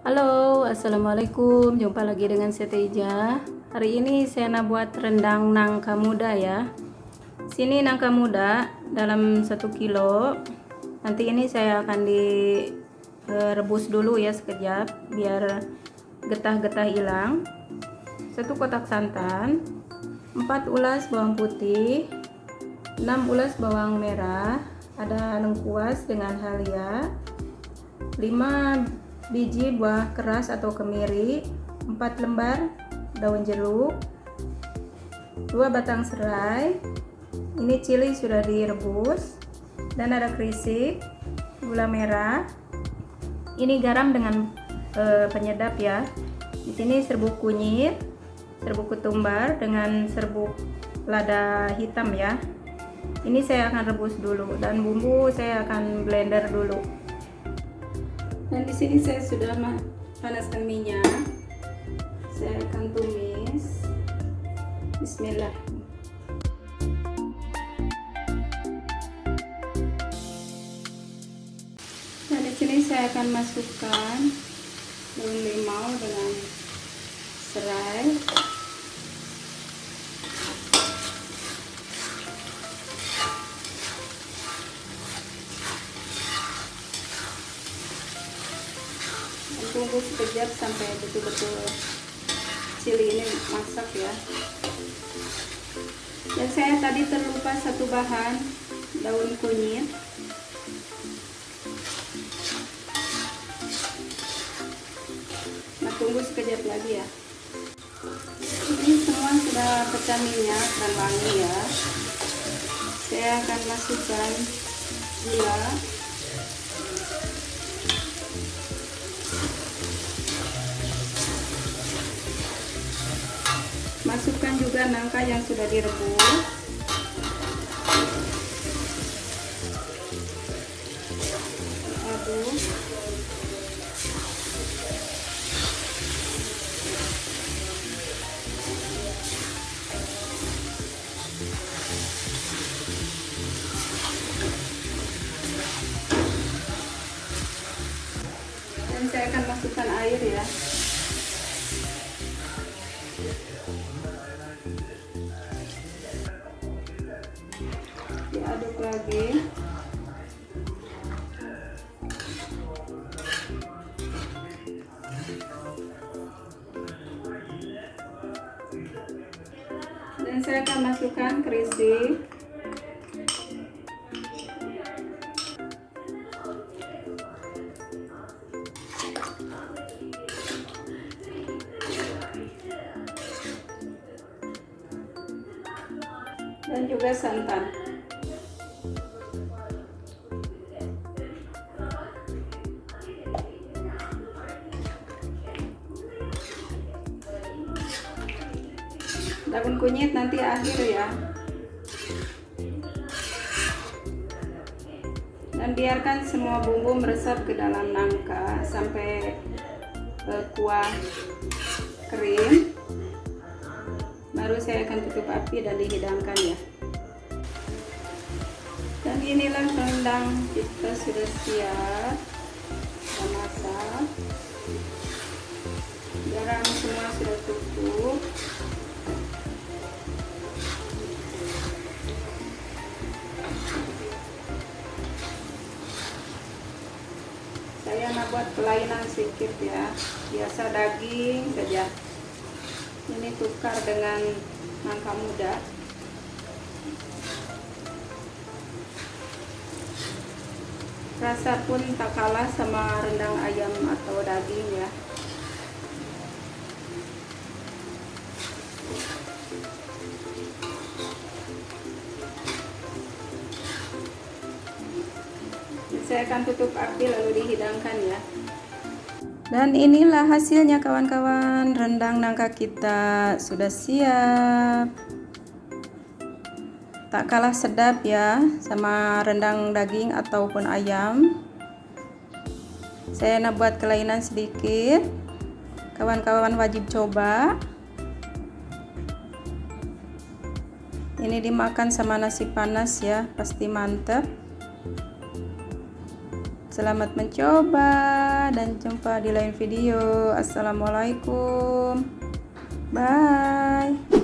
Halo, assalamualaikum. Jumpa lagi dengan saya Teja. Hari ini saya nak buat rendang nangka muda ya. Sini nangka muda dalam 1 kilo. Nanti ini saya akan direbus dulu ya sekejap biar getah-getah hilang. 1 kotak santan, 4 ulas bawang putih, 6 ulas bawang merah, ada lengkuas dengan halia, 5 biji buah keras atau kemiri, 4 lembar daun jeruk, 2 batang serai. Ini cili sudah direbus, dan ada krisik, gula merah. Ini garam dengan penyedap ya. Di sini serbuk kunyit, serbuk ketumbar dengan serbuk lada hitam ya. Ini saya akan rebus dulu, dan bumbu saya akan blender dulu. Dan di sini saya sudah panaskan minyak. Saya akan tumis. Bismillah. Dan di sini saya akan masukkan daun limau dengan serai. Tunggu sekejap sampai betul-betul cili ini masak ya. Dan saya tadi terlupa satu bahan, daun kunyit. Nah, tunggu sekejap lagi ya. Ini semua sudah pecah minyak dan wangi ya. Saya akan masukkan gula, masukkan juga nangka yang sudah direbus, aduk, dan saya akan masukkan air ya. Diaduk lagi. Dan saya akan masukkan krisik, dan juga santan. Daun kunyit nanti akhir ya. Dan biarkan semua bumbu meresap ke dalam nangka sampai kuah kering. Baru saya akan tutup api dan dihidangkan ya. Dan inilah rendang kita sudah siap. Kita masak. Garam semua sudah cukup. Saya nak buat kelainan sedikit ya, biasa daging saja. Ini tukar dengan nangka muda. Rasa pun tak kalah sama rendang ayam atau daging ya. Saya akan tutup api lalu dihidangkan ya. Dan inilah hasilnya kawan-kawan, rendang nangka kita sudah siap. Tak kalah sedap ya sama rendang daging ataupun ayam. Saya nak buat kelainan sedikit. Kawan-kawan wajib coba. Ini dimakan sama nasi panas ya, pasti mantap. Selamat mencoba dan jumpa di lain video. Assalamualaikum. Bye.